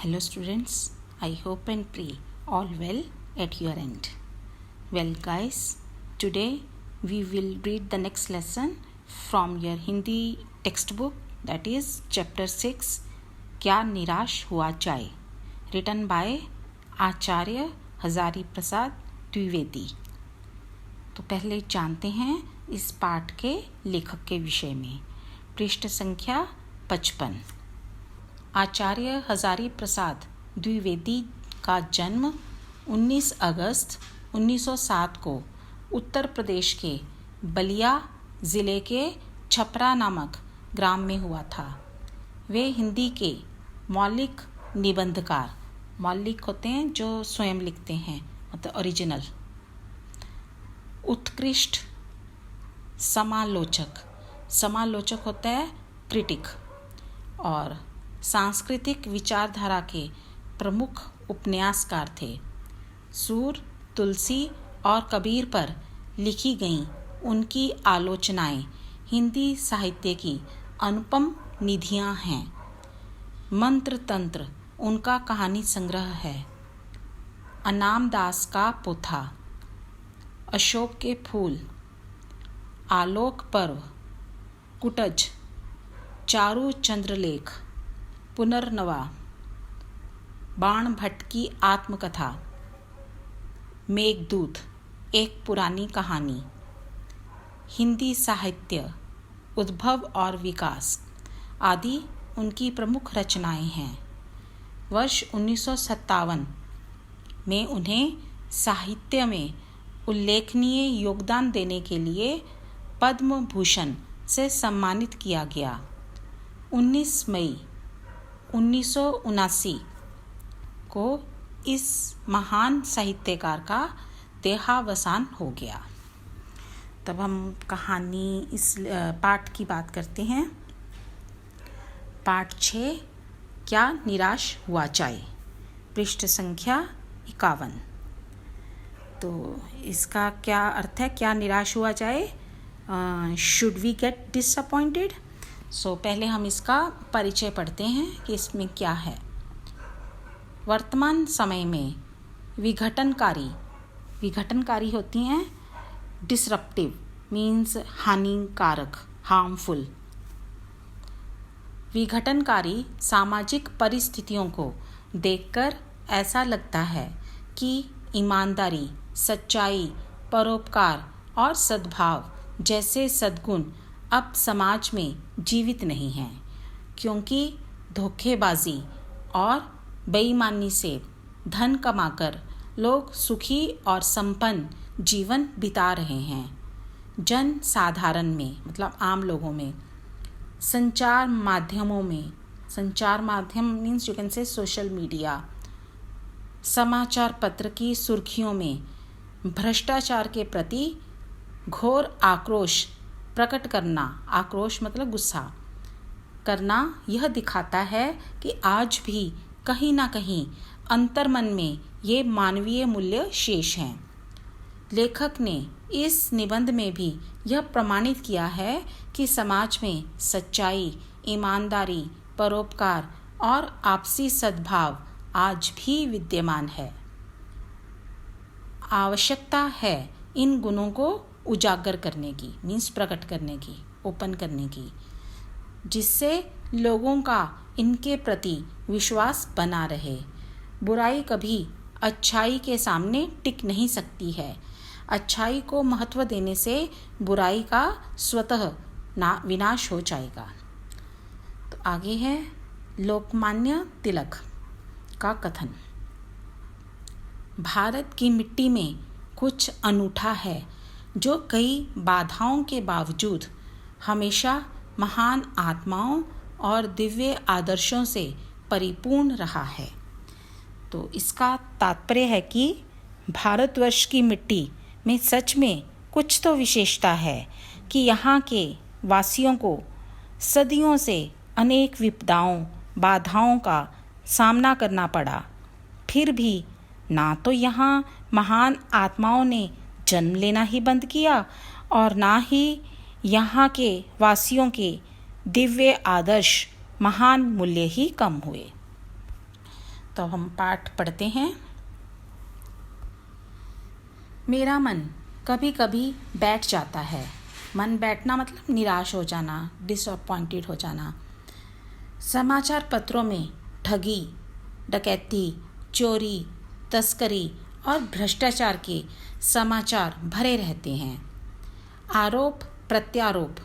Hello students, I hope and pray all well at your end. Well guys, today we will read the next lesson from your Hindi textbook, that is chapter 6 क्या निराश हुआ जाए, written by आचार्य हजारी प्रसाद द्विवेदी। तो पहले जानते हैं इस पाठ के लेखक के विषय में। पृष्ठ संख्या 55। आचार्य हजारी प्रसाद द्विवेदी का जन्म 19 अगस्त 1907 को उत्तर प्रदेश के बलिया ज़िले के छपरा नामक ग्राम में हुआ था। वे हिंदी के मौलिक निबंधकार, मौलिक होते हैं जो स्वयं लिखते हैं, मतलब ओरिजिनल, उत्कृष्ट समालोचक, समालोचक होता है क्रिटिक, और सांस्कृतिक विचारधारा के प्रमुख उपन्यासकार थे। सूर, तुलसी और कबीर पर लिखी गईं उनकी आलोचनाएं हिंदी साहित्य की अनुपम निधियां हैं। मंत्र तंत्र उनका कहानी संग्रह है। अनाम दास का पोथा, अशोक के फूल, आलोक पर्व, कुटज, चारु चंद्रलेख, पुनर्नवा, बाण भट्ट की आत्मकथा, मेघदूत एक पुरानी कहानी, हिंदी साहित्य, उद्भव और विकास आदि उनकी प्रमुख रचनाएं हैं। वर्ष 1957 में उन्हें साहित्य में उल्लेखनीय योगदान देने के लिए पद्म भूषण से सम्मानित किया गया। 19 मई 1979 को इस महान साहित्यकार का देहावसान हो गया। तब हम कहानी इस पाठ की बात करते हैं। पाठ 6 क्या निराश हुआ जाए, पृष्ठ संख्या 51। तो इसका क्या अर्थ है, क्या निराश हुआ जाए, शुड वी गेट डिसअपॉइंटेड। सो पहले हम इसका परिचय पढ़ते हैं कि इसमें क्या है। वर्तमान समय में विघटनकारी होती हैं डिसरप्टिव, मीन्स हानिकारक, हार्मफुल। विघटनकारी सामाजिक परिस्थितियों को देखकर ऐसा लगता है कि ईमानदारी, सच्चाई, परोपकार और सद्भाव जैसे सद्गुण अब समाज में जीवित नहीं हैं, क्योंकि धोखेबाजी और बेईमानी से धन कमाकर लोग सुखी और संपन्न जीवन बिता रहे हैं। जन साधारण में, मतलब आम लोगों में, संचार माध्यम means you can say social media, समाचार पत्र की सुर्खियों में भ्रष्टाचार के प्रति घोर आक्रोश प्रकट करना, आक्रोश मतलब गुस्सा करना, यह दिखाता है कि आज भी कहीं ना कहीं अंतर्मन में ये मानवीय मूल्य शेष हैं। लेखक ने इस निबंध में भी यह प्रमाणित किया है कि समाज में सच्चाई, ईमानदारी, परोपकार और आपसी सद्भाव आज भी विद्यमान है। आवश्यकता है इन गुणों को उजागर करने की, मीन्स प्रकट करने की, ओपन करने की, जिससे लोगों का इनके प्रति विश्वास बना रहे। बुराई कभी अच्छाई के सामने टिक नहीं सकती है। अच्छाई को महत्व देने से बुराई का स्वतः विनाश हो जाएगा। तो आगे है लोकमान्य तिलक का कथन। भारत की मिट्टी में कुछ अनूठा है जो कई बाधाओं के बावजूद हमेशा महान आत्माओं और दिव्य आदर्शों से परिपूर्ण रहा है। तो इसका तात्पर्य है कि भारतवर्ष की मिट्टी में सच में कुछ तो विशेषता है कि यहाँ के वासियों को सदियों से अनेक विपदाओं, बाधाओं का सामना करना पड़ा, फिर भी ना तो यहाँ महान आत्माओं ने जन्म लेना ही बंद किया और ना ही यहाँ के वासियों के दिव्य आदर्श, महान मूल्य ही कम हुए। तो हम पाठ पढ़ते हैं। मेरा मन कभी कभी बैठ जाता है। मन बैठना मतलब निराश हो जाना, डिसअपॉइंटेड हो जाना। समाचार पत्रों में ठगी, डकैती, चोरी, तस्करी और भ्रष्टाचार के समाचार भरे रहते हैं। आरोप प्रत्यारोप,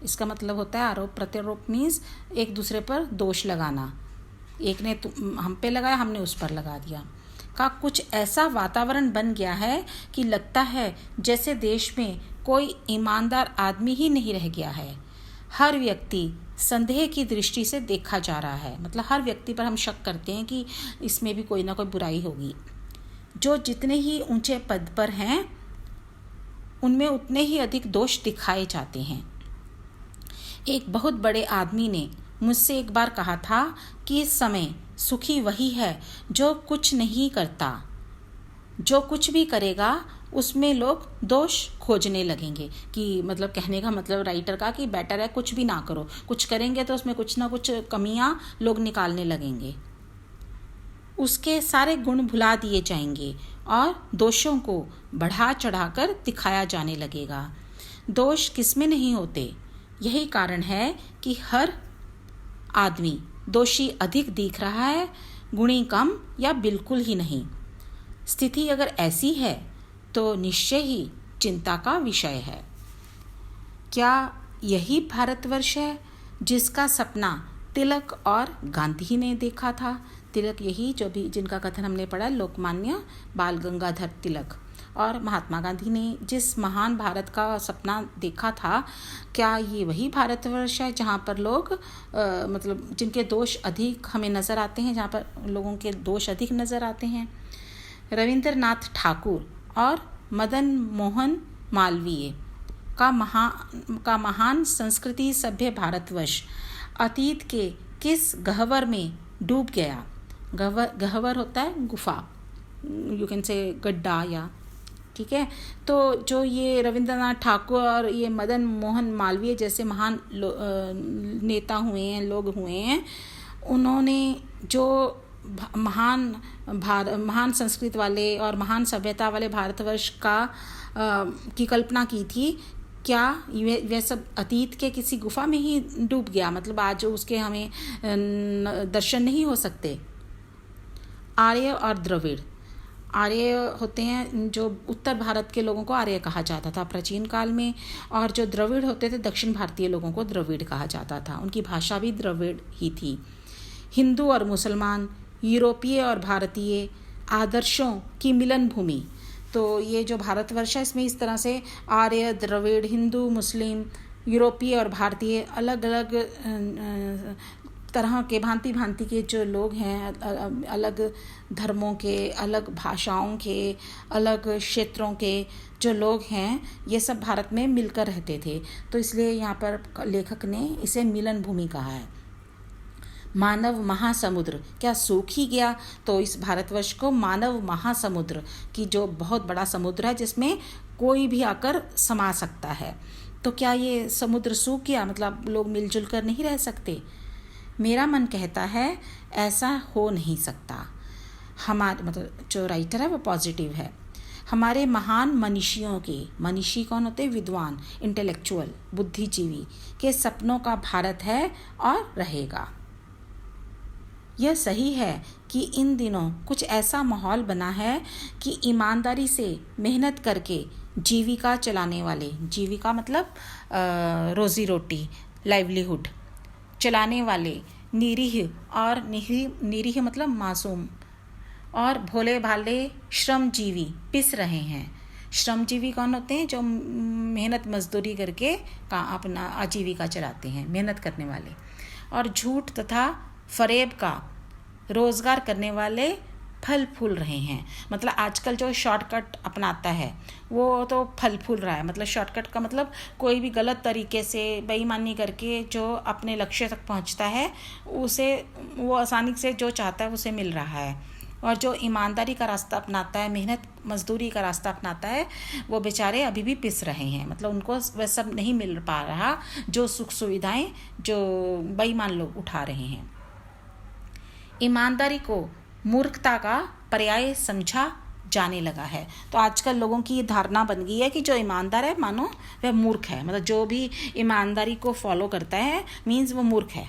इसका मतलब होता है आरोप प्रत्यारोप मीन्स एक दूसरे पर दोष लगाना। एक ने हम पे लगाया, हमने उस पर लगा दिया का कुछ ऐसा वातावरण बन गया है कि लगता है जैसे देश में कोई ईमानदार आदमी ही नहीं रह गया है। हर व्यक्ति संदेह की दृष्टि से देखा जा रहा है, मतलब हर व्यक्ति पर हम शक करते हैं कि इसमें भी कोई ना कोई बुराई होगी। जो जितने ही ऊंचे पद पर हैं उनमें उतने ही अधिक दोष दिखाए जाते हैं। एक बहुत बड़े आदमी ने मुझसे एक बार कहा था कि इस समय सुखी वही है जो कुछ नहीं करता। जो कुछ भी करेगा उसमें लोग दोष खोजने लगेंगे, कि मतलब कहने का मतलब राइटर का कि बेटर है कुछ भी ना करो, कुछ करेंगे तो उसमें कुछ ना कुछ कमियां लोग निकालने लगेंगे। उसके सारे गुण भुला दिए जाएंगे और दोषों को बढ़ा चढ़ाकर दिखाया जाने लगेगा। दोष किसमें नहीं होते, यही कारण है कि हर आदमी दोषी अधिक दिख रहा है, गुणी कम या बिल्कुल ही नहीं। स्थिति अगर ऐसी है तो निश्चय ही चिंता का विषय है। क्या यही भारतवर्ष है जिसका सपना तिलक और गांधी ने देखा था? तिलक यही जो भी जिनका कथन हमने पढ़ा, लोकमान्य बाल गंगाधर तिलक। और महात्मा गांधी ने जिस महान भारत का सपना देखा था, क्या ये वही भारतवर्ष है जहाँ पर लोग मतलब जिनके दोष अधिक हमें नज़र आते हैं, जहाँ पर लोगों के दोष अधिक नज़र आते हैं? रविंद्रनाथ ठाकुर और मदन मोहन मालवीय का महान संस्कृति सभ्य भारतवर्ष अतीत के किस गह्वर में डूब गया? गह्वर होता है गुफा, यू कैन से गड्ढा, या ठीक है। तो जो ये रविंद्रनाथ ठाकुर और ये मदन मोहन मालवीय जैसे महान नेता हुए हैं, लोग हुए हैं, उन्होंने जो महान संस्कृत वाले और महान सभ्यता वाले भारतवर्ष की कल्पना की थी, क्या वह सब अतीत के किसी गुफा में ही डूब गया? मतलब आज उसके हमें दर्शन नहीं हो सकते। आर्य और द्रविड़, आर्य होते हैं जो उत्तर भारत के लोगों को आर्य कहा जाता था प्राचीन काल में, और जो द्रविड़ होते थे दक्षिण भारतीय लोगों को द्रविड़ कहा जाता था। उनकी भाषा भी द्रविड़ ही थी। हिंदू और मुसलमान, यूरोपीय और भारतीय आदर्शों की मिलन भूमि। तो ये जो भारतवर्ष है इसमें इस तरह से आर्य, द्रविड़, हिंदू, मुस्लिम, यूरोपीय और भारतीय अलग अलग तरह के भांति भांति के जो लोग हैं, अलग धर्मों के, अलग भाषाओं के, अलग क्षेत्रों के जो लोग हैं, ये सब भारत में मिलकर रहते थे। तो इसलिए यहाँ पर लेखक ने इसे मिलन भूमि कहा है। मानव महासमुद्र, क्या सूख ही गया? तो इस भारतवर्ष को मानव महासमुद्र की जो बहुत बड़ा समुद्र है जिसमें कोई भी आकर समा सकता है, तो क्या ये समुद्र सूख गया? मतलब लोग मिलजुल कर नहीं रह सकते? मेरा मन कहता है ऐसा हो नहीं सकता। हमारे मतलब जो राइटर है वो पॉजिटिव है। हमारे महान मनीषियों के, मनीषी कौन होते हैं? विद्वान, इंटेलेक्चुअल, बुद्धिजीवी के सपनों का भारत है और रहेगा। यह सही है कि इन दिनों कुछ ऐसा माहौल बना है कि ईमानदारी से मेहनत करके जीविका चलाने वाले, जीविका मतलब रोजी रोटी, लाइवलीहुड चलाने वाले निरीह और निरीह मतलब मासूम और भोले भाले श्रमजीवी पिस रहे हैं। श्रमजीवी कौन होते हैं? जो मेहनत मजदूरी करके अपना आजीविका चलाते हैं, मेहनत करने वाले। और झूठ तथा फरेब का रोजगार करने वाले फल फूल रहे हैं। मतलब आजकल जो शॉर्टकट अपनाता है वो तो फल फूल रहा है। मतलब शॉर्टकट का मतलब कोई भी गलत तरीके से बेईमानी करके जो अपने लक्ष्य तक पहुंचता है उसे वो आसानी से जो चाहता है उसे मिल रहा है। और जो ईमानदारी का रास्ता अपनाता है, मेहनत मजदूरी का रास्ता अपनाता है, वो बेचारे अभी भी पिस रहे हैं। मतलब उनको वह सब नहीं मिल पा रहा जो सुख सुविधाएं जो बेईमान लोग उठा रहे हैं। ईमानदारी को मूर्खता का पर्याय समझा जाने लगा है। तो आजकल लोगों की ये धारणा बन गई है कि जो ईमानदार है मानो वह मूर्ख है, मतलब जो भी ईमानदारी को फॉलो करता है मीन्स वो मूर्ख है।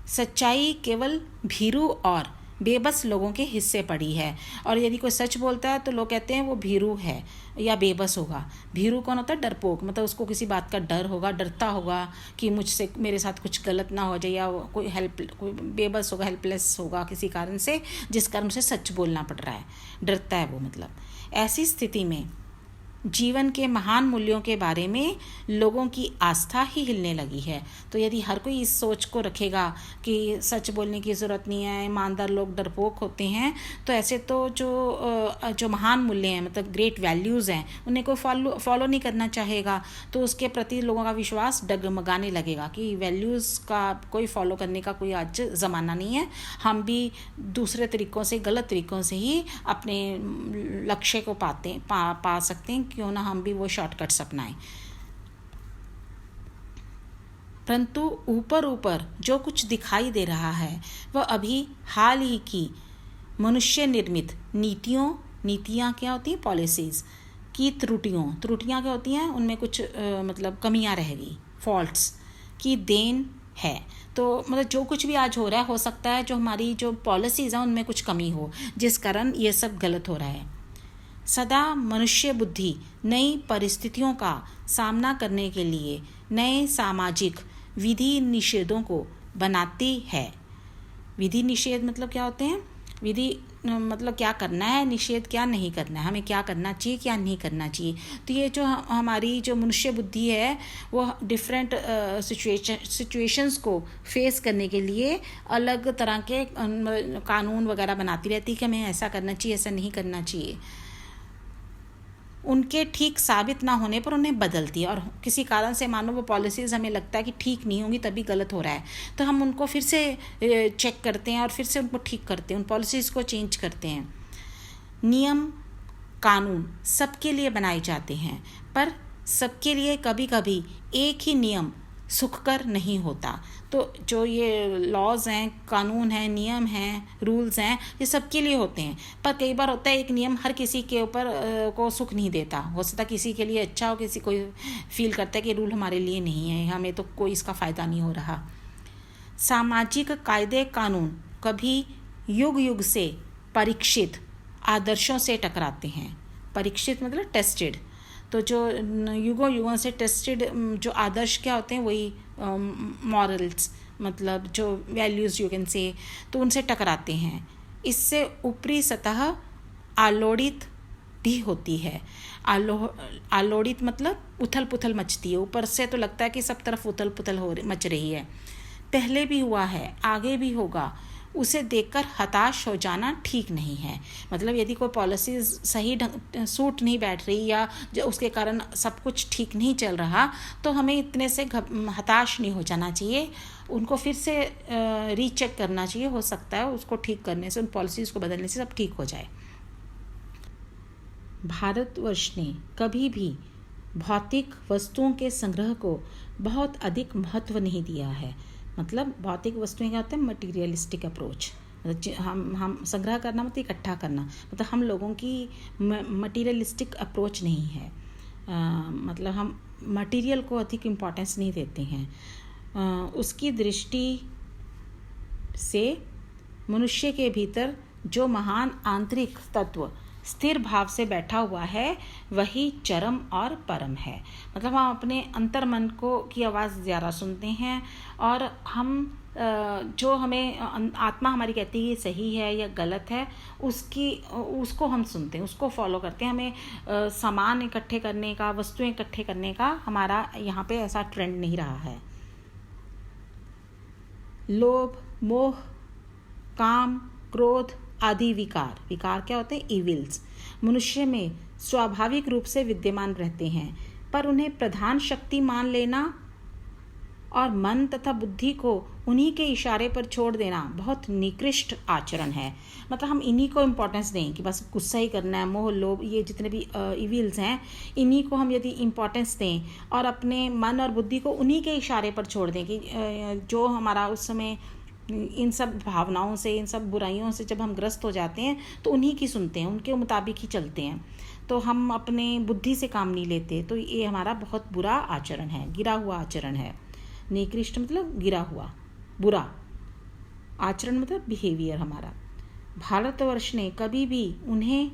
सच्चाई केवल भीरू और बेबस लोगों के हिस्से पड़ी है, और यदि कोई सच बोलता है तो लोग कहते हैं वो भीरू है या बेबस होगा। भीरू कौन होता है? डरपोक, मतलब उसको किसी बात का डर होगा, डरता होगा कि मुझसे मेरे साथ कुछ गलत ना हो जाए, या कोई बेबस होगा, हेल्पलेस होगा किसी कारण से, जिस कारण उसे सच बोलना पड़ रहा है, डरता है वो। मतलब ऐसी स्थिति में जीवन के महान मूल्यों के बारे में लोगों की आस्था ही हिलने लगी है। तो यदि हर कोई इस सोच को रखेगा कि सच बोलने की ज़रूरत नहीं है, ईमानदार लोग डरपोक होते हैं, तो ऐसे तो जो महान मूल्य हैं, मतलब ग्रेट वैल्यूज़ हैं, उन्हें कोई फॉलो नहीं करना चाहेगा। तो उसके प्रति लोगों का विश्वास डगमगाने लगेगा कि वैल्यूज़ का कोई फॉलो करने का कोई आज ज़माना नहीं है, हम भी दूसरे तरीक़ों से, गलत तरीक़ों से ही अपने लक्ष्य को पा सकते हैं, क्यों ना हम भी वो शॉर्टकट्स अपनाएं। परंतु ऊपर ऊपर जो कुछ दिखाई दे रहा है वह अभी हाल ही की मनुष्य निर्मित नीतियाँ क्या होती हैं? पॉलिसीज़ की त्रुटियाँ क्या होती हैं? उनमें कुछ मतलब कमियाँ रह गई, फॉल्ट्स की देन है। तो मतलब जो कुछ भी आज हो रहा है, हो सकता है जो हमारी जो पॉलिसीज़ हैं उनमें कुछ कमी हो, जिस कारण ये सब गलत हो रहा है। सदा मनुष्य बुद्धि नई परिस्थितियों का सामना करने के लिए नए सामाजिक विधि निषेधों को बनाती है। विधि निषेध मतलब क्या होते हैं? विधि मतलब क्या करना है, निषेध क्या नहीं करना है, हमें क्या करना चाहिए, क्या नहीं करना चाहिए। तो ये जो हमारी जो मनुष्य बुद्धि है वो डिफरेंट सिचुएशंस को फेस करने के लिए अलग तरह के कानून वगैरह बनाती रहती है कि हमें ऐसा करना चाहिए, ऐसा नहीं करना चाहिए। उनके ठीक साबित ना होने पर उन्हें बदलती है, और किसी कारण से मानो वो पॉलिसीज़ हमें लगता है कि ठीक नहीं होंगी, तभी गलत हो रहा है, तो हम उनको फिर से चेक करते हैं और फिर से उनको ठीक करते हैं, उन पॉलिसीज़ को चेंज करते हैं। नियम कानून सबके लिए बनाए जाते हैं, पर सबके लिए कभी कभी एक ही नियम सुखकर नहीं होता। तो जो ये लॉज हैं, कानून हैं, नियम हैं, रूल्स हैं, ये सबके लिए होते हैं, पर कई बार होता है एक नियम हर किसी के ऊपर को सुख नहीं देता। हो सकता है किसी के लिए अच्छा हो, किसी कोई फील करता है कि रूल हमारे लिए नहीं है, हमें तो कोई इसका फ़ायदा नहीं हो रहा। सामाजिक कायदे कानून कभी युग युग से परीक्षित आदर्शों से टकराते हैं। परीक्षित मतलब टेस्टेड, तो जो युगों से टेस्टेड जो आदर्श क्या होते हैं, वही मॉरल्स, मतलब जो वैल्यूज़ यू कैन से, तो उनसे टकराते हैं। इससे ऊपरी सतह आलोड़ित भी होती है। आलोड़ित मतलब उथल पुथल मचती है, ऊपर से तो लगता है कि सब तरफ उथल पुथल मच रही है। पहले भी हुआ है, आगे भी होगा, उसे देखकर हताश हो जाना ठीक नहीं है। मतलब यदि कोई पॉलिसी सही ढंग सूट नहीं बैठ रही, या जो उसके कारण सब कुछ ठीक नहीं चल रहा, तो हमें इतने से हताश नहीं हो जाना चाहिए, उनको फिर से रीचेक करना चाहिए। हो सकता है उसको ठीक करने से, उन पॉलिसीज़ को बदलने से सब ठीक हो जाए। भारतवर्ष ने कभी भी भौतिक वस्तुओं के संग्रह को बहुत अधिक महत्व नहीं दिया है। मतलब भौतिक वस्तुएं क्या होते हैं? मटीरियलिस्टिक अप्रोच, मतलब हम संग्रह करना मतलब इकट्ठा करना, मतलब हम लोगों की मटीरियलिस्टिक अप्रोच नहीं है। मतलब हम मटीरियल को अधिक इम्पोर्टेंस नहीं देते हैं। उसकी दृष्टि से मनुष्य के भीतर जो महान आंतरिक तत्व स्थिर भाव से बैठा हुआ है वही चरम और परम है। मतलब हम अपने अंतर मन को की आवाज़ ज़्यादा सुनते हैं, और हम जो हमें आत्मा हमारी कहती है ये सही है या गलत है, उसको हम सुनते हैं, उसको फॉलो करते हैं। हमें सामान इकट्ठे करने का, वस्तुएं इकट्ठे करने का हमारा यहाँ पे ऐसा ट्रेंड नहीं रहा है। लोभ, मोह, काम, क्रोध आदि विकार क्या होते हैं? इविल्स मनुष्य में स्वाभाविक रूप से विद्यमान रहते हैं, पर उन्हें प्रधान शक्ति मान लेना और मन तथा बुद्धि को उन्हीं के इशारे पर छोड़ देना बहुत निकृष्ट आचरण है। मतलब हम इन्हीं को इम्पोर्टेंस दें कि बस गुस्सा ही करना है, मोह, लोभ, ये जितने भी इविल्स हैं, इन्हीं को हम यदि इम्पोर्टेंस दें और अपने मन और बुद्धि को उन्हीं के इशारे पर छोड़ दें कि जो हमारा उस समय इन सब भावनाओं से, इन सब बुराइयों से जब हम ग्रस्त हो जाते हैं तो उन्हीं की सुनते हैं, उनके मुताबिक ही चलते हैं, तो हम अपने बुद्धि से काम नहीं लेते। तो ये हमारा बहुत बुरा आचरण है, गिरा हुआ आचरण है। निकृष्ट मतलब गिरा हुआ, बुरा आचरण मतलब बिहेवियर हमारा। भारतवर्ष ने कभी भी उन्हें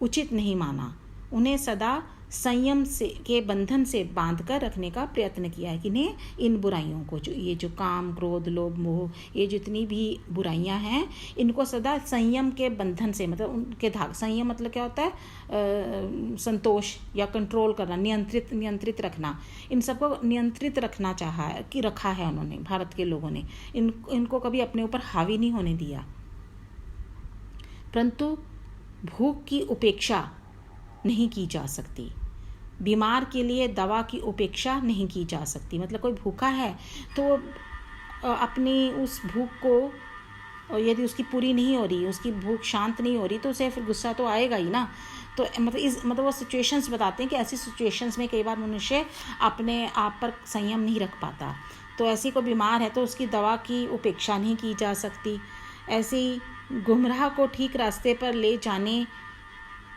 उचित नहीं माना, उन्हें सदा संयम से के बंधन से बांध कर रखने का प्रयत्न किया है। किन्हें? इन बुराइयों को, जो ये जो काम, क्रोध, लोभ, मोह, ये जितनी भी बुराइयां हैं, इनको सदा संयम के बंधन से, मतलब उनके धाग, संयम मतलब क्या होता है? संतोष या कंट्रोल करना, नियंत्रित रखना। इन सबको नियंत्रित रखना चाहा है, कि रखा है उन्होंने, भारत के लोगों ने। इनको कभी अपने ऊपर हावी नहीं होने दिया। परंतु भूख की उपेक्षा नहीं की जा सकती, बीमार के लिए दवा की उपेक्षा नहीं की जा सकती। मतलब कोई भूखा है तो अपनी उस भूख को, यदि उसकी पूरी नहीं हो रही, उसकी भूख शांत नहीं हो रही, तो उसे फिर गुस्सा तो आएगा ही ना। तो मतलब वो सिचुएशंस बताते हैं कि ऐसी सिचुएशंस में कई बार मनुष्य अपने आप पर संयम नहीं रख पाता। तो ऐसी कोई बीमार है तो उसकी दवा की उपेक्षा नहीं की जा सकती। ऐसी गुमराह को ठीक रास्ते पर ले जाने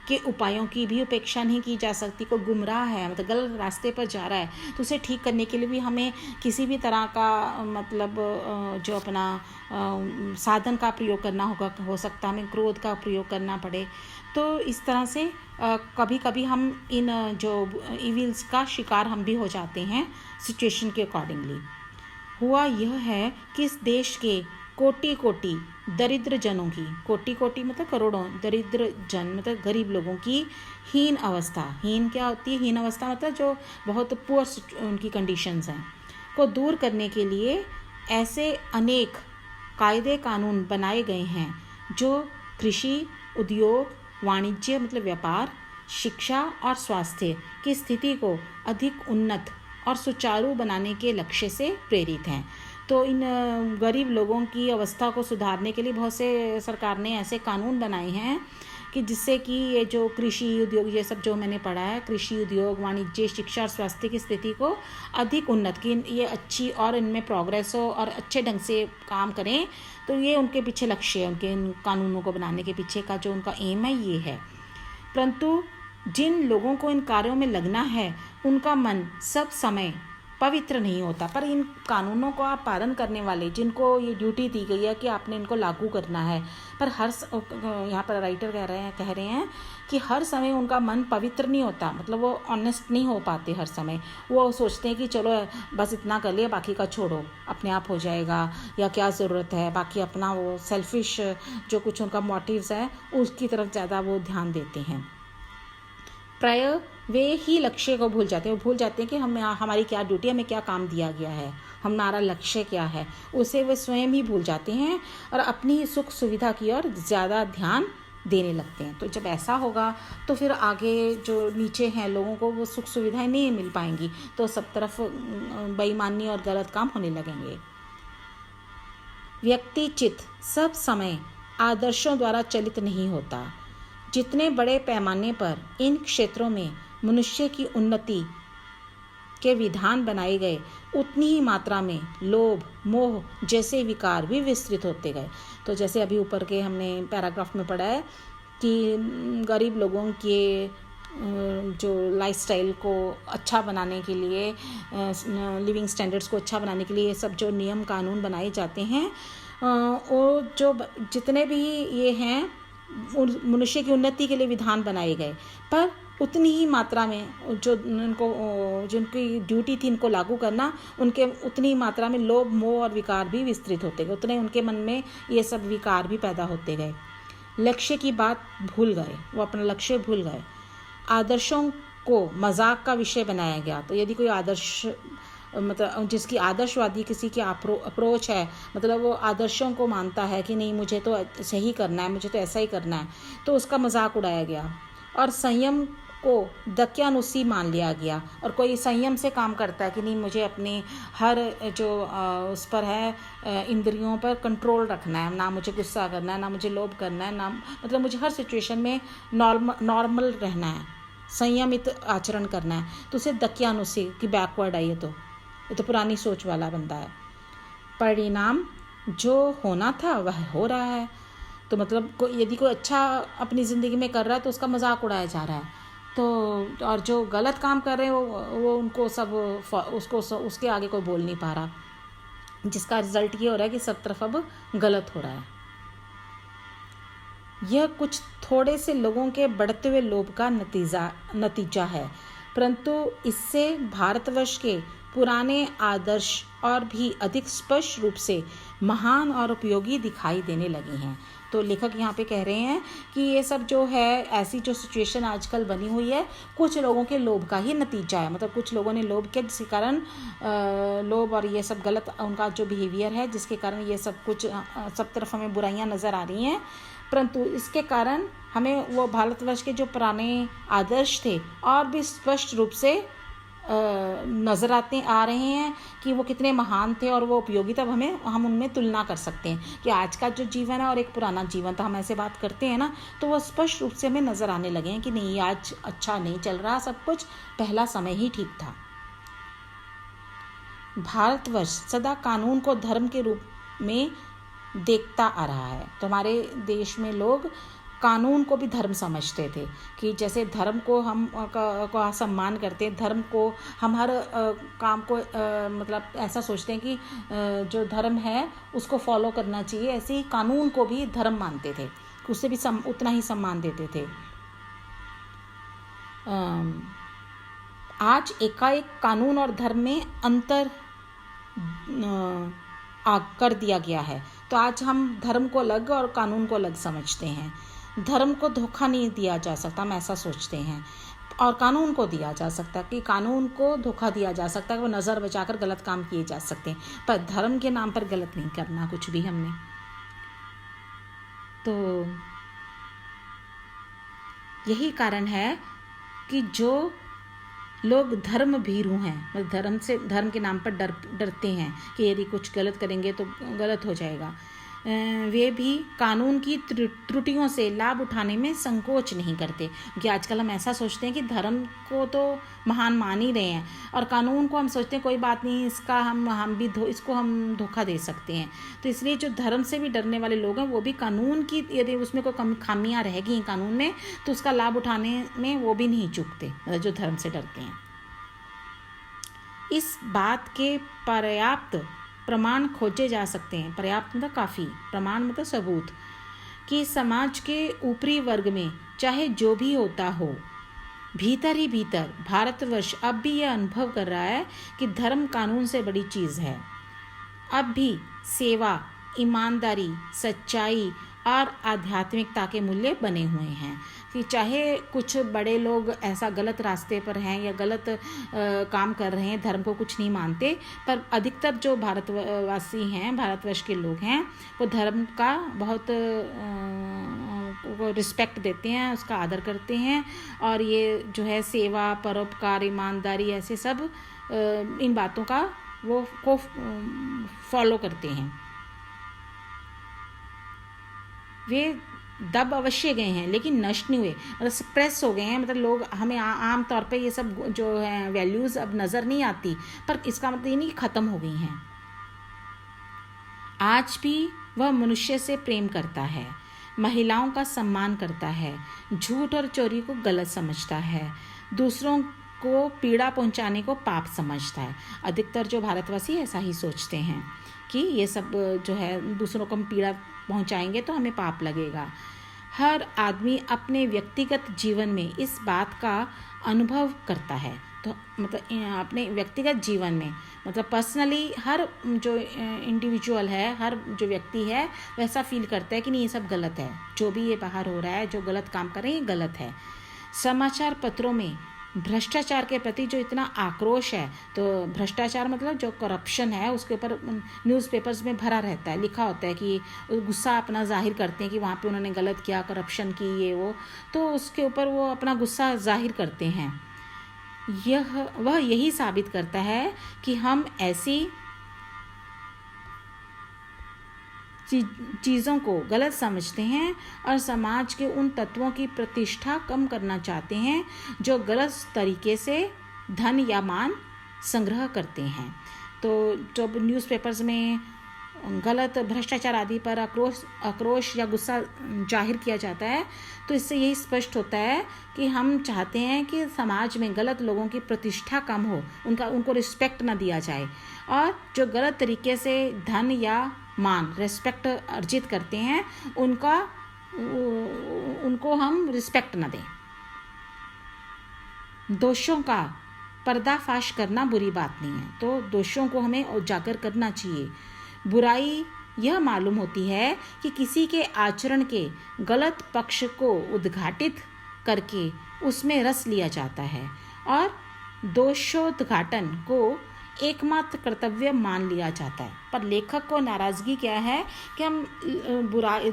के उपायों की भी उपेक्षा नहीं की जा सकती। कोई गुमराह है, मतलब गलत रास्ते पर जा रहा है, तो उसे ठीक करने के लिए भी हमें किसी भी तरह का मतलब जो अपना साधन का प्रयोग करना होगा, हो सकता है हमें क्रोध का प्रयोग करना पड़े। तो इस तरह से कभी कभी हम इन जो इविल्स का शिकार हम भी हो जाते हैं सिचुएशन के अकॉर्डिंगली। हुआ यह है कि इस देश के कोटि कोटि दरिद्र जनों की, कोटि कोटि मतलब करोड़ों, दरिद्र जन मतलब गरीब लोगों की हीन अवस्था, हीन क्या होती है? हीन अवस्था मतलब जो बहुत पुअर उनकी कंडीशंस हैं, को दूर करने के लिए ऐसे अनेक कायदे कानून बनाए गए हैं जो कृषि, उद्योग, वाणिज्य मतलब व्यापार, शिक्षा और स्वास्थ्य की स्थिति को अधिक उन्नत और सुचारू बनाने के लक्ष्य से प्रेरित हैं। तो इन गरीब लोगों की अवस्था को सुधारने के लिए बहुत से सरकार ने ऐसे कानून बनाए हैं कि जिससे कि ये जो कृषि, उद्योग, ये सब जो मैंने पढ़ा है, कृषि, उद्योग, वाणिज्य, शिक्षा और स्वास्थ्य की स्थिति को अधिक उन्नत, कि ये अच्छी और इनमें प्रोग्रेस हो और अच्छे ढंग से काम करें। तो ये उनके पीछे लक्ष्य है, उनके इन कानूनों को बनाने के पीछे का जो उनका एम है ये है। परंतु जिन लोगों को इन कार्यों में लगना है उनका मन सब समय पवित्र नहीं होता। पर इन कानूनों को आप पालन करने वाले, जिनको ये ड्यूटी दी गई है कि आपने इनको लागू करना है, पर यहाँ पर राइटर कह रहे हैं कि हर समय उनका मन पवित्र नहीं होता, मतलब वो ऑनेस्ट नहीं हो पाते हर समय। वो सोचते हैं कि चलो बस इतना कर लिया, बाकी का छोड़ो, अपने आप हो जाएगा, या क्या ज़रूरत है, बाकी अपना वो सेल्फिश जो कुछ उनका मोटिव्स है उसकी तरफ ज़्यादा वो ध्यान देते हैं। प्रायः वे ही लक्ष्य को भूल जाते हैं। वो भूल जाते हैं कि हमारी क्या ड्यूटी, हमें क्या काम दिया गया है, हमारा लक्ष्य क्या है, उसे वे स्वयं ही भूल जाते हैं और अपनी सुख सुविधा की ओर ज़्यादा ध्यान देने लगते हैं। तो जब ऐसा होगा तो फिर आगे जो नीचे हैं लोगों को वो सुख सुविधाएं नहीं मिल पाएंगी, तो सब तरफ बेईमानी और गलत काम होने लगेंगे। व्यक्ति चित्त सब समय आदर्शों द्वारा चलित नहीं होता। जितने बड़े पैमाने पर इन क्षेत्रों में मनुष्य की उन्नति के विधान बनाए गए, उतनी ही मात्रा में लोभ, मोह जैसे विकार भी विस्तृत होते गए। तो जैसे अभी ऊपर के हमने पैराग्राफ में पढ़ा है कि गरीब लोगों के जो लाइफस्टाइल को अच्छा बनाने के लिए, लिविंग स्टैंडर्ड्स को अच्छा बनाने के लिए ये सब जो नियम कानून बनाए जाते हैं, वो जो जितने भी ये हैं मनुष्य की उन्नति के लिए विधान बनाए गए, पर उतनी ही मात्रा में जो जिनकी ड्यूटी थी इनको लागू करना, उनके उतनी मात्रा में लोभ, मोह और विकार भी विस्तृत होते गए, उतने उनके मन में ये सब विकार भी पैदा होते गए। लक्ष्य की बात भूल गए, वो अपना लक्ष्य भूल गए। आदर्शों को मजाक का विषय बनाया गया। तो यदि कोई आदर्श, मतलब जिसकी आदर्शवादी किसी की अप्रोच है, मतलब वो आदर्शों को मानता है कि नहीं मुझे तो सही करना है, मुझे तो ऐसा ही करना है, तो उसका मजाक उड़ाया गया। और संयम को दक्यानुसी मान लिया गया। और कोई संयम से काम करता है कि नहीं मुझे अपनी हर जो उस पर है इंद्रियों पर कंट्रोल रखना है, ना मुझे गुस्सा करना है, ना मुझे लोभ करना है, ना मतलब मुझे हर सिचुएशन में नॉर्मल रहना है, संयमित आचरण करना है, तो उसे दक्यानुसी की बैकवर्ड आई है। तो ये तो पुरानी सोच वाला बंदा है। परिणाम जो होना था वह हो रहा है। तो मतलब यदि कोई अच्छा अपनी ज़िंदगी में कर रहा है तो उसका मजाक उड़ाया जा रहा है, तो और जो गलत काम कर रहे हैं वो उनको सब उसके आगे कोई बोल नहीं पा रहा, जिसका रिज़ल्ट ये हो रहा है कि सब तरफ अब गलत हो रहा है। यह कुछ थोड़े से लोगों के बढ़ते हुए लोभ का नतीजा है, परंतु इससे भारतवर्ष के पुराने आदर्श और भी अधिक स्पष्ट रूप से महान और उपयोगी दिखाई देने लगे हैं। तो लेखक यहाँ पे कह रहे हैं कि ये सब जो है, ऐसी जो सिचुएशन आजकल बनी हुई है, कुछ लोगों के लोभ का ही नतीजा है। मतलब कुछ लोगों ने लोभ किया, जिसके कारण लोभ और ये सब गलत उनका जो बिहेवियर है, जिसके कारण ये सब कुछ सब तरफ हमें बुराइयां नज़र आ रही हैं। परंतु इसके कारण हमें वो भारतवर्ष के जो पुराने आदर्श थे और भी स्पष्ट रूप से नज़र आ रहे हैं कि वो कितने महान थे और वो उपयोगी। तब हम उनमें तुलना कर सकते हैं कि आज का जो जीवन है और एक पुराना जीवन था, हम ऐसे बात करते हैं ना, तो वो स्पष्ट रूप से हमें नज़र आने लगे हैं कि नहीं, आज अच्छा नहीं चल रहा सब कुछ, पहला समय ही ठीक था। भारतवर्ष सदा कानून को धर्म के रूप में देखता आ रहा है। तो हमारे देश में लोग कानून को भी धर्म समझते थे, कि जैसे धर्म को हम का सम्मान करते हैं, धर्म को हम हर काम को मतलब ऐसा सोचते हैं कि जो धर्म है उसको फॉलो करना चाहिए, ऐसे ही कानून को भी धर्म मानते थे, उससे भी उतना ही सम्मान देते थे। आज एकाएक कानून और धर्म में अंतर कर दिया गया है। तो आज हम धर्म को अलग और कानून को अलग समझते हैं। धर्म को धोखा नहीं दिया जा सकता, हम ऐसा सोचते हैं, और कानून को दिया जा सकता, कि कानून को धोखा दिया जा सकता है, वो नज़र बचाकर गलत काम किए जा सकते हैं, पर धर्म के नाम पर गलत नहीं करना कुछ भी हमने। तो यही कारण है कि जो लोग धर्म भीरू हैं, मतलब धर्म के नाम पर डरते हैं कि यदि कुछ गलत करेंगे तो गलत हो जाएगा, वे भी कानून की त्रुटियों से लाभ उठाने में संकोच नहीं करते। क्योंकि आजकल हम ऐसा सोचते हैं कि धर्म को तो महान मान ही रहे हैं और कानून को हम सोचते हैं कोई बात नहीं, इसका इसको हम धोखा दे सकते हैं। तो इसलिए जो धर्म से भी डरने वाले लोग हैं वो भी कानून की, यदि उसमें कोई खामियां रहेगी कानून में, तो उसका लाभ उठाने में वो भी नहीं चूकते, मतलब जो धर्म से डरते हैं। इस बात के पर्याप्त प्रमाण खोजे जा सकते हैं। पर्याप्त मतलब काफ़ी, प्रमाण मतलब सबूत, कि समाज के ऊपरी वर्ग में चाहे जो भी होता हो, भीतर ही भीतर भारतवर्ष अब भी यह अनुभव कर रहा है कि धर्म कानून से बड़ी चीज़ है। अब भी सेवा, ईमानदारी, सच्चाई और आध्यात्मिकता के मूल्य बने हुए हैं। कि चाहे कुछ बड़े लोग ऐसा गलत रास्ते पर हैं या गलत काम कर रहे हैं, धर्म को कुछ नहीं मानते, पर अधिकतर जो भारतवासी हैं, भारतवर्ष के लोग हैं, वो धर्म का बहुत रिस्पेक्ट देते हैं, उसका आदर करते हैं, और ये जो है सेवा, परोपकार, ईमानदारी, ऐसे सब इन बातों का वो को फॉलो करते हैं। वे दब अवश्य गए हैं लेकिन नष्ट नहीं हुए, मतलब सप्रेस हो गए हैं। मतलब लोग, हमें आम तौर पे ये सब जो है वैल्यूज़ अब नज़र नहीं आती, पर इसका मतलब ये नहीं कि ख़त्म हो गई हैं। आज भी वह मनुष्य से प्रेम करता है, महिलाओं का सम्मान करता है, झूठ और चोरी को गलत समझता है, दूसरों को पीड़ा पहुंचाने को पाप समझता है। अधिकतर जो भारतवासी ऐसा ही सोचते हैं कि ये सब जो है दूसरों को हम पीड़ा पहुंचाएंगे तो हमें पाप लगेगा। हर आदमी अपने व्यक्तिगत जीवन में इस बात का अनुभव करता है। तो मतलब अपने व्यक्तिगत जीवन में, मतलब पर्सनली हर जो इंडिविजुअल है, हर जो व्यक्ति है, वैसा फील करता है कि नहीं, ये सब गलत है, जो भी ये बाहर हो रहा है, जो गलत काम कर रहे हैं, ये गलत है। समाचार पत्रों में भ्रष्टाचार के प्रति जो इतना आक्रोश है, तो भ्रष्टाचार मतलब जो करप्शन है उसके ऊपर न्यूज़पेपर्स में भरा रहता है, लिखा होता है कि गुस्सा अपना जाहिर करते हैं कि वहाँ पे उन्होंने गलत किया, करप्शन की, ये वो, तो उसके ऊपर वो अपना गुस्सा जाहिर करते हैं। वह यही साबित करता है कि हम ऐसी चीज़ों को गलत समझते हैं और समाज के उन तत्वों की प्रतिष्ठा कम करना चाहते हैं जो गलत तरीके से धन या मान संग्रह करते हैं। तो जब न्यूज़पेपर्स में गलत भ्रष्टाचार आदि पर आक्रोश या गुस्सा जाहिर किया जाता है, तो इससे यही स्पष्ट होता है कि हम चाहते हैं कि समाज में गलत लोगों की प्रतिष्ठा कम हो, उनको रिस्पेक्ट ना दिया जाए, और जो गलत तरीके से धन या मान रिस्पेक्ट अर्जित करते हैं उनको हम रिस्पेक्ट ना दें। दोषों का पर्दाफाश करना बुरी बात नहीं है, तो दोषों को हमें उजागर करना चाहिए। बुराई यह मालूम होती है कि किसी के आचरण के गलत पक्ष को उद्घाटित करके उसमें रस लिया जाता है, और दोषोद्घाटन को एकमात्र कर्तव्य मान लिया जाता है। पर लेखक को नाराज़गी क्या है कि हम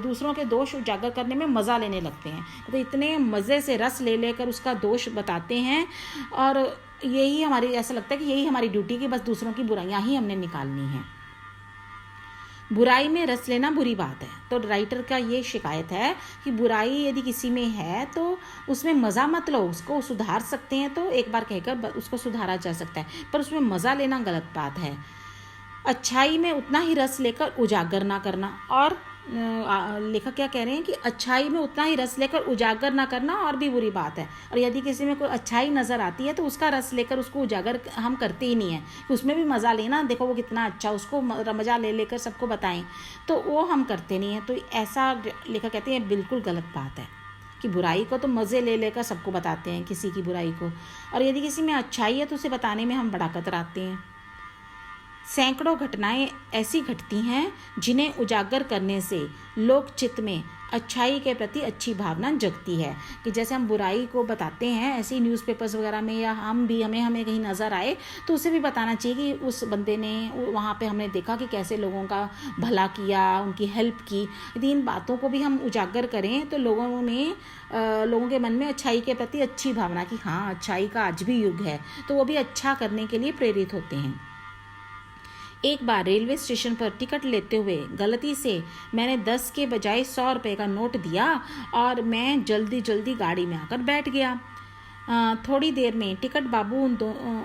दूसरों के दोष उजागर करने में मज़ा लेने लगते हैं, तो इतने मज़े से रस ले लेकर उसका दोष बताते हैं, और यही हमारी, ऐसा लगता है कि यही हमारी ड्यूटी कि बस दूसरों की बुराइयां ही हमने निकालनी है। बुराई में रस लेना बुरी बात है, तो राइटर का ये शिकायत है कि बुराई यदि किसी में है तो उसमें मज़ा मत लो, उसको सुधार सकते हैं तो एक बार कहकर उसको सुधारा जा सकता है, पर उसमें मज़ा लेना गलत बात है। अच्छाई में उतना ही रस लेकर उजागर ना करना, और लेखक क्या कह रहे हैं कि अच्छाई में उतना ही रस लेकर उजागर ना करना और भी बुरी बात है। और यदि किसी में कोई अच्छाई नज़र आती है तो उसका रस लेकर उसको उजागर हम करते ही नहीं है, उसमें भी मज़ा लेना, देखो वो कितना अच्छा, उसको मज़ा ले लेकर सबको बताएं, तो वो हम करते नहीं हैं। तो ऐसा लेखक कहते हैं बिल्कुल गलत बात है कि बुराई को तो मज़े ले लेकर सबको बताते हैं किसी की बुराई को, और यदि किसी में अच्छाई है तो उसे बताने में हम बड़ा कतराते हैं। सैकड़ों घटनाएं ऐसी घटती हैं जिन्हें उजागर करने से लोक चित्त में अच्छाई के प्रति अच्छी भावना जगती है, कि जैसे हम बुराई को बताते हैं ऐसे ही न्यूज़पेपर्स वगैरह में, या हमें कहीं नज़र आए तो उसे भी बताना चाहिए कि उस बंदे ने वहाँ पे हमने देखा कि कैसे लोगों का भला किया, उनकी हेल्प की। यदि इन बातों को भी हम उजागर करें तो लोगों के मन में अच्छाई के प्रति अच्छी भावना कि हाँ अच्छाई का आज भी युग है, तो वो भी अच्छा करने के लिए प्रेरित होते हैं। एक बार रेलवे स्टेशन पर टिकट लेते हुए गलती से मैंने 10 के बजाय 100 रुपये का नोट दिया और मैं जल्दी गाड़ी में आकर बैठ गया। थोड़ी देर में टिकट बाबू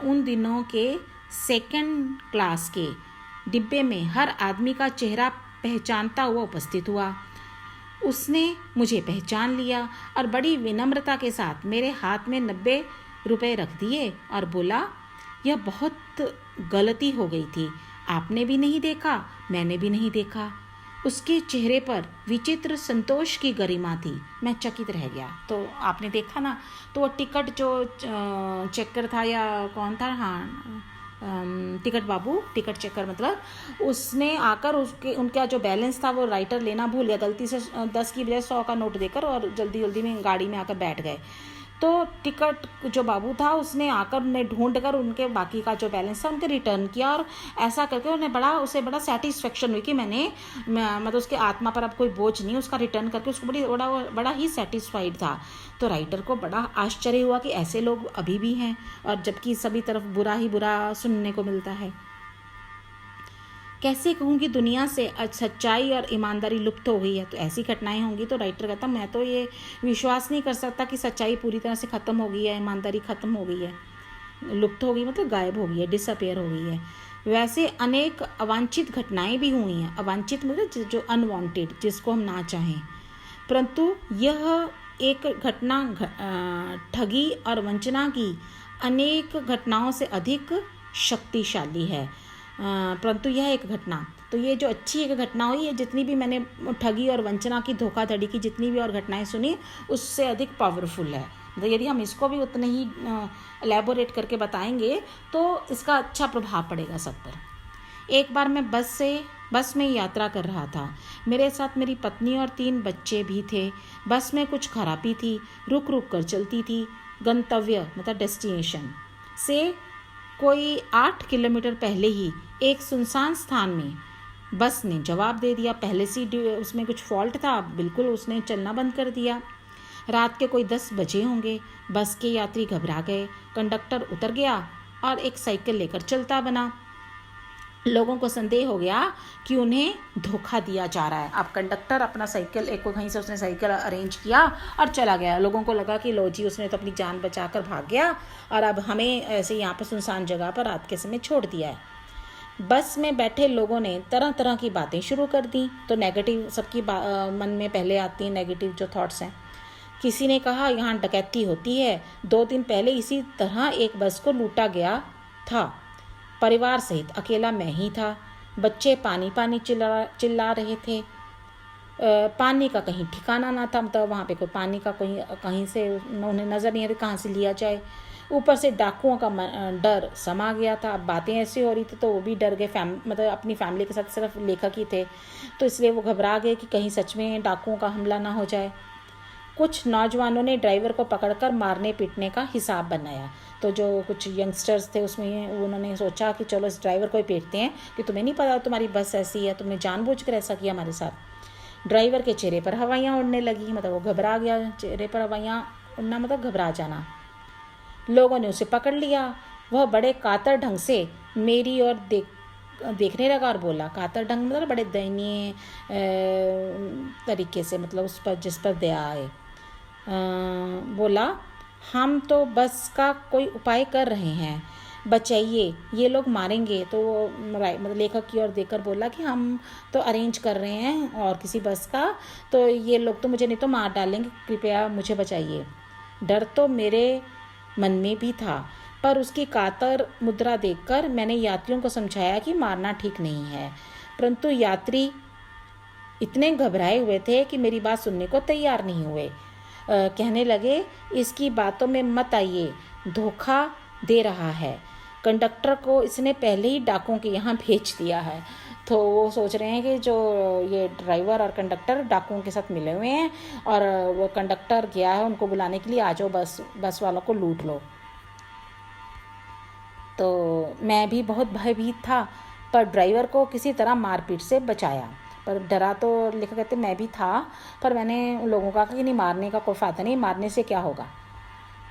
उन दिनों के सेकंड क्लास के डिब्बे में हर आदमी का चेहरा पहचानता हुआ उपस्थित हुआ। उसने मुझे पहचान लिया और बड़ी विनम्रता के साथ मेरे हाथ में 90 रुपये रख दिए और बोला, यह बहुत गलती हो गई थी, आपने भी नहीं देखा, मैंने भी नहीं देखा। उसके चेहरे पर विचित्र संतोष की गरिमा थी। मैं चकित रह गया। तो आपने देखा ना, तो वो टिकट जो चेकर था या कौन था, हाँ टिकट बाबू, टिकट चेकर मतलब, उसने आकर उनका जो बैलेंस था वो राइटर लेना भूल गया, गलती से 10 की बजाय 100 का नोट देकर, और जल्दी में गाड़ी में आकर बैठ गए। तो टिकट जो बाबू था उसने आकर उन्हें ढूंढ कर उनके बाकी का जो बैलेंस था उनके रिटर्न किया, और ऐसा करके उसे बड़ा सेटिस्फेक्शन हुई कि मतलब उसके आत्मा पर अब कोई बोझ नहीं, उसका रिटर्न करके उसको बड़ा ही सेटिस्फाइड था। तो राइटर को बड़ा आश्चर्य हुआ कि ऐसे लोग अभी भी हैं, और जबकि सभी तरफ बुरा ही बुरा सुनने को मिलता है। कैसे कहूँ कि दुनिया से सच्चाई और ईमानदारी लुप्त हो गई है, तो ऐसी घटनाएं होंगी। तो राइटर कहता, मैं तो ये विश्वास नहीं कर सकता कि सच्चाई पूरी तरह से ख़त्म हो गई है, ईमानदारी ख़त्म हो गई है, लुप्त हो गई मतलब गायब हो गई है, डिसअपेयर हो गई है। वैसे अनेक अवांछित घटनाएं भी हुई हैं। अवांछित मतलब जो अनवांटेड, जिसको हम ना चाहें, परंतु यह एक घटना ठगी और वंचना की अनेक घटनाओं से अधिक शक्तिशाली है। परंतु यह एक घटना, तो ये जो अच्छी एक घटना हुई है, जितनी भी मैंने ठगी और वंचना की, धोखाधड़ी की जितनी भी और घटनाएं सुनी, उससे अधिक पावरफुल है। तो यदि हम इसको भी उतने ही एलैबोरेट करके बताएंगे तो इसका अच्छा प्रभाव पड़ेगा सब पर। एक बार मैं बस में यात्रा कर रहा था। मेरे साथ मेरी पत्नी और 3 बच्चे भी थे। बस में कुछ खराबी थी, रुक कर चलती थी। गंतव्य मतलब डेस्टिनेशन से कोई 8 किलोमीटर पहले ही एक सुनसान स्थान में बस ने जवाब दे दिया। पहले से उसमें कुछ फॉल्ट था, बिल्कुल उसने चलना बंद कर दिया। रात के कोई 10 बजे होंगे। बस के यात्री घबरा गए। कंडक्टर उतर गया और एक साइकिल लेकर चलता बना। लोगों को संदेह हो गया कि उन्हें धोखा दिया जा रहा है। अब कंडक्टर अपना साइकिल कहीं से उसने साइकिल अरेंज किया और चला गया। लोगों को लगा कि लो जी, उसने तो अपनी जान बचाकर भाग गया और अब हमें ऐसे यहाँ पर सुनसान जगह पर रात के समय छोड़ दिया है। बस में बैठे लोगों ने तरह तरह की बातें शुरू कर दी। तो नेगेटिव सबकी मन में पहले आती हैं नेगेटिव जो थॉट्स हैं। किसी ने कहा यहाँ डकैती होती है, 2 दिन पहले इसी तरह एक बस को लूटा गया था, परिवार सहित अकेला मैं ही था, बच्चे पानी पानी चिल्ला रहे थे, पानी का कहीं ठिकाना ना था, मतलब वहाँ पे कोई पानी का कहीं से उन्हें नज़र नहीं आ रही कहाँ से लिया जाए। ऊपर से डाकुओं का डर समा गया था। अब बातें ऐसी हो रही थी तो वो भी डर गए, मतलब अपनी फैमिली के साथ सिर्फ लेखक ही थे, तो इसलिए वो घबरा गए कि कहीं सच में डाकुओं का हमला ना हो जाए। कुछ नौजवानों ने ड्राइवर को पकड़कर मारने पीटने का हिसाब बनाया। तो जो कुछ यंगस्टर्स थे उसमें उन्होंने सोचा कि चलो इस ड्राइवर को ही पीटते हैं कि तुम्हें नहीं पता तुम्हारी बस ऐसी है, तुमने जानबूझकर ऐसा किया हमारे साथ। ड्राइवर के चेहरे पर हवाइयाँ उड़ने लगी, मतलब वो घबरा गया। चेहरे पर हवाइयाँ उड़ना मतलब घबरा जाना। लोगों ने उसे पकड़ लिया। वह बड़े कातर ढंग से मेरी ओर देखने लगा और बोला, कातर ढंग मतलब बड़े दयनीय तरीके से, मतलब उस पर जिस पर दया आए। बोला, हम तो बस का कोई उपाय कर रहे हैं, बचाइए, ये लोग मारेंगे। तो वो मतलब लेखक की ओर देखकर बोला कि हम तो अरेंज कर रहे हैं और किसी बस का, तो ये लोग तो मुझे नहीं तो मार डालेंगे, कृपया मुझे बचाइए। डर तो मेरे मन में भी था, पर उसकी कातर मुद्रा देखकर मैंने यात्रियों को समझाया कि मारना ठीक नहीं है, परंतु यात्री इतने घबराए हुए थे कि मेरी बात सुनने को तैयार नहीं हुए। कहने लगे, इसकी बातों में मत आइए, धोखा दे रहा है, कंडक्टर को इसने पहले ही डाकुओं के यहाँ भेज दिया है। तो वो सोच रहे हैं कि जो ये ड्राइवर और कंडक्टर डाकुओं के साथ मिले हुए हैं और वो कंडक्टर गया है उनको बुलाने के लिए, आ जाओ बस वालों को लूट लो। तो मैं भी बहुत भयभीत था, पर ड्राइवर को किसी तरह मारपीट से बचाया। पर डरा तो लिखा कहते मैं भी था, पर मैंने उन लोगों का कहा कि नहीं, मारने का कोई फ़ायदा नहीं, मारने से क्या होगा।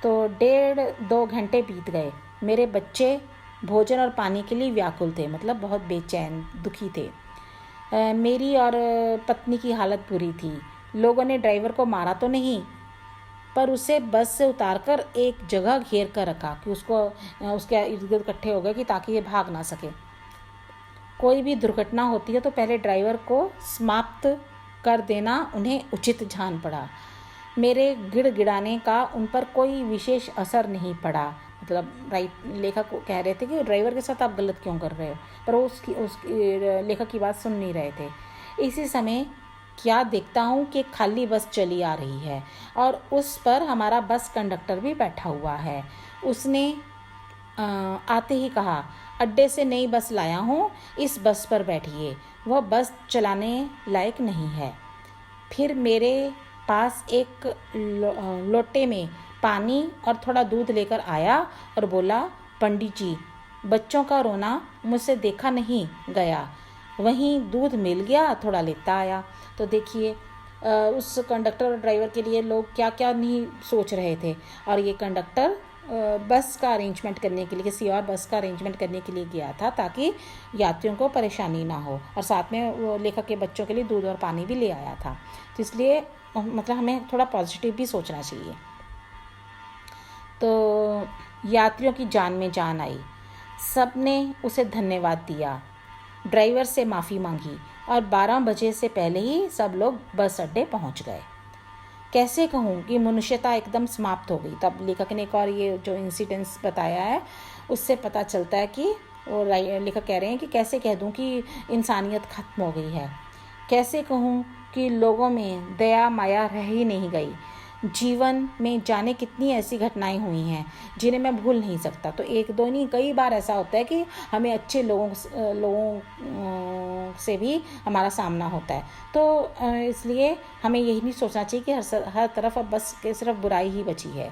तो 1.5-2 घंटे बीत गए। मेरे बच्चे भोजन और पानी के लिए व्याकुल थे, मतलब बहुत बेचैन दुखी थे। मेरी और पत्नी की हालत बुरी थी। लोगों ने ड्राइवर को मारा तो नहीं, पर उसे बस से उतारकर एक जगह घेर कर रखा कि उसके इर्द गिर्द इकट्ठे हो गए कि ताकि ये भाग ना सके। कोई भी दुर्घटना होती है तो पहले ड्राइवर को समाप्त कर देना उन्हें उचित जान पड़ा। मेरे गिड़गिड़ाने का उन पर कोई विशेष असर नहीं पड़ा। मतलब लेखक कह रहे थे कि ड्राइवर के साथ आप गलत क्यों कर रहे हो, पर वो उसकी लेखक की बात सुन नहीं रहे थे। इसी समय क्या देखता हूँ कि खाली बस चली आ रही है और उस पर हमारा बस कंडक्टर भी बैठा हुआ है। उसने आते ही कहा, अड्डे से नई बस लाया हूँ, इस बस पर बैठिए, वह बस चलाने लायक नहीं है। फिर मेरे पास एक लोटे में पानी और थोड़ा दूध लेकर आया और बोला, पंडित जी, बच्चों का रोना मुझसे देखा नहीं गया, वहीं दूध मिल गया, थोड़ा लेता आया। तो देखिए उस कंडक्टर और ड्राइवर के लिए लोग क्या क्या नहीं सोच रहे थे। और ये कंडक्टर बस का अरेंजमेंट करने के लिए, किसी और बस का अरेंजमेंट करने के लिए गया था ताकि यात्रियों को परेशानी ना हो, और साथ में वो लेखक के बच्चों के लिए दूध और पानी भी ले आया था। तो इसलिए मतलब हमें थोड़ा पॉजिटिव भी सोचना चाहिए। तो यात्रियों की जान में जान आई, सब ने उसे धन्यवाद दिया, ड्राइवर से माफ़ी मांगी और 12 बजे से पहले ही सब लोग बस अड्डे पहुंच गए। कैसे कहूँ कि मनुष्यता एकदम समाप्त हो गई। तब लेखक ने एक और ये जो इंसिडेंट्स बताया है उससे पता चलता है कि वो लेखक कह रहे हैं कि कैसे कह दूँ कि इंसानियत खत्म हो गई है, कैसे कहूँ कि लोगों में दया माया रह ही नहीं गई। जीवन में जाने कितनी ऐसी घटनाएं हुई हैं जिन्हें मैं भूल नहीं सकता। तो एक दो नहीं, कई बार ऐसा होता है कि हमें अच्छे लोगों से भी हमारा सामना होता है। तो इसलिए हमें यही नहीं सोचना चाहिए कि हर तरफ अब बस सिर्फ बुराई ही बची है।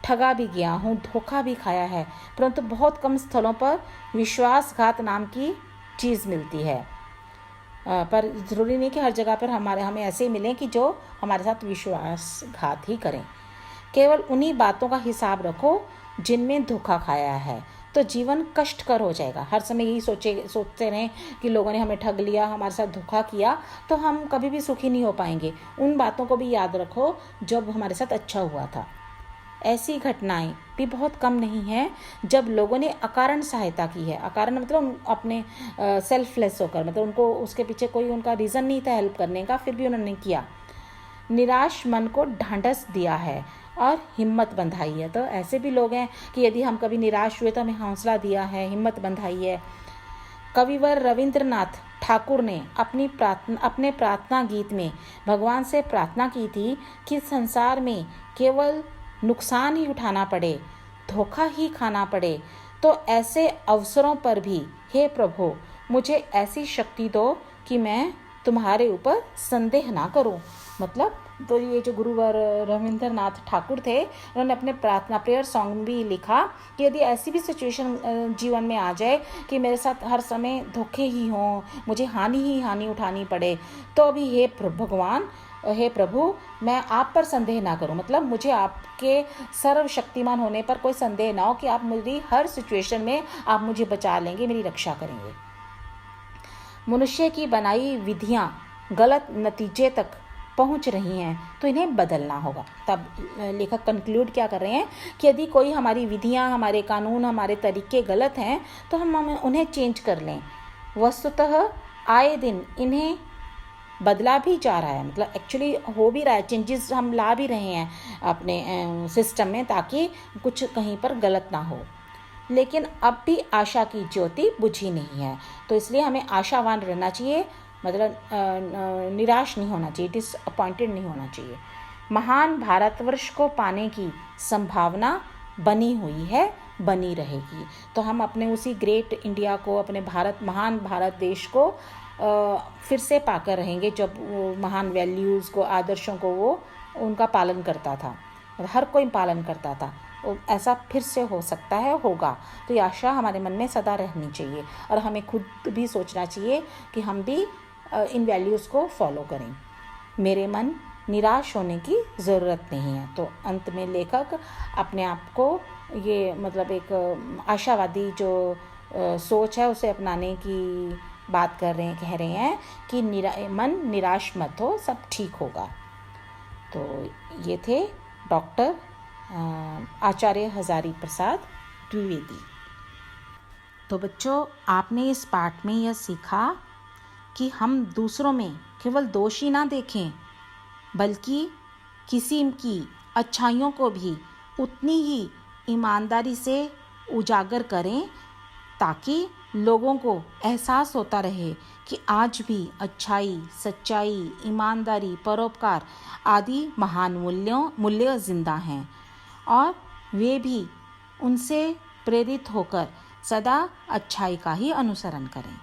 ठगा भी गया हूँ, धोखा भी खाया है, परंतु बहुत कम स्थलों पर विश्वासघात नाम की चीज़ मिलती है। पर ज़रूरी नहीं कि हर जगह पर हमें ऐसे मिलें कि जो हमारे साथ विश्वासघात ही करें। केवल उन्हीं बातों का हिसाब रखो जिनमें धोखा खाया है, तो जीवन कष्टकर हो जाएगा। हर समय यही सोचते रहें कि लोगों ने हमें ठग लिया, हमारे साथ धोखा किया, तो हम कभी भी सुखी नहीं हो पाएंगे। उन बातों को भी याद रखो जब हमारे साथ अच्छा हुआ था। ऐसी घटनाएं भी बहुत कम नहीं हैं जब लोगों ने अकारण सहायता की है। अकारण मतलब अपने सेल्फलेस होकर, मतलब उनको उसके पीछे कोई उनका रीज़न नहीं था हेल्प करने का, फिर भी उन्होंने किया। निराश मन को ढांढस दिया है और हिम्मत बंधाई है। तो ऐसे भी लोग हैं कि यदि हम कभी निराश हुए तो हमें हौसला दिया है, हिम्मत बंधाई है। कविवर रविंद्रनाथ ठाकुर ने अपने प्रार्थना गीत में भगवान से प्रार्थना की थी कि संसार में केवल नुकसान ही उठाना पड़े, धोखा ही खाना पड़े, तो ऐसे अवसरों पर भी हे प्रभु मुझे ऐसी शक्ति दो कि मैं तुम्हारे ऊपर संदेह ना करूं। मतलब तो ये जो गुरुवर रविंद्रनाथ ठाकुर थे, उन्होंने अपने प्रार्थना प्रेयर सॉन्ग भी लिखा कि यदि ऐसी भी सिचुएशन जीवन में आ जाए कि मेरे साथ हर समय धोखे ही हों, मुझे हानि ही हानि उठानी पड़े, तो भी हे भगवान, हे प्रभु, मैं आप पर संदेह ना करूं। मतलब मुझे आपके सर्वशक्तिमान होने पर कोई संदेह ना हो कि आप मेरी हर सिचुएशन में आप मुझे बचा लेंगे, मेरी रक्षा करेंगे। मनुष्य की बनाई विधियां गलत नतीजे तक पहुंच रही हैं, तो इन्हें बदलना होगा। तब लेखक कंक्लूड क्या कर रहे हैं कि यदि कोई हमारी विधियां, हमारे कानून, हमारे तरीके गलत हैं तो हम उन्हें चेंज कर लें। वस्तुतः आए दिन इन्हें बदला भी जा रहा है, मतलब एक्चुअली हो भी रहा है, चेंजेस हम ला भी रहे हैं अपने सिस्टम में ताकि कुछ कहीं पर गलत ना हो। लेकिन अब भी आशा की ज्योति बुझी नहीं है, तो इसलिए हमें आशावान रहना चाहिए, मतलब निराश नहीं होना चाहिए, डिसअपॉइंटेड नहीं होना चाहिए। महान भारतवर्ष को पाने की संभावना बनी हुई है, बनी रहेगी। तो हम अपने उसी ग्रेट इंडिया को, अपने महान भारत देश को फिर से पाकर रहेंगे जब वो महान वैल्यूज़ को, आदर्शों को वो उनका पालन करता था, हर कोई पालन करता था। ऐसा फिर से हो सकता है, होगा। तो ये आशा हमारे मन में सदा रहनी चाहिए और हमें खुद भी सोचना चाहिए कि हम भी इन वैल्यूज़ को फॉलो करें। मेरे मन, निराश होने की ज़रूरत नहीं है। तो अंत में लेखक अपने आप को ये मतलब एक आशावादी जो सोच है उसे अपनाने की बात कह रहे हैं कि मन निराश मत हो, सब ठीक होगा। तो ये थे डॉक्टर आचार्य हजारी प्रसाद द्विवेदी। तो बच्चों, आपने इस पाठ में यह सीखा कि हम दूसरों में केवल दोष ही ना देखें, बल्कि किसी की अच्छाइयों को भी उतनी ही ईमानदारी से उजागर करें ताकि लोगों को एहसास होता रहे कि आज भी अच्छाई, सच्चाई, ईमानदारी, परोपकार आदि महान मूल्य जिंदा हैं और वे भी उनसे प्रेरित होकर सदा अच्छाई का ही अनुसरण करें।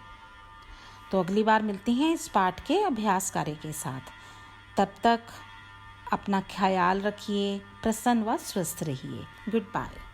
तो अगली बार मिलते हैं इस पाठ के अभ्यास कार्य के साथ। तब तक अपना ख्याल रखिए, प्रसन्न व स्वस्थ रहिए। Good bye.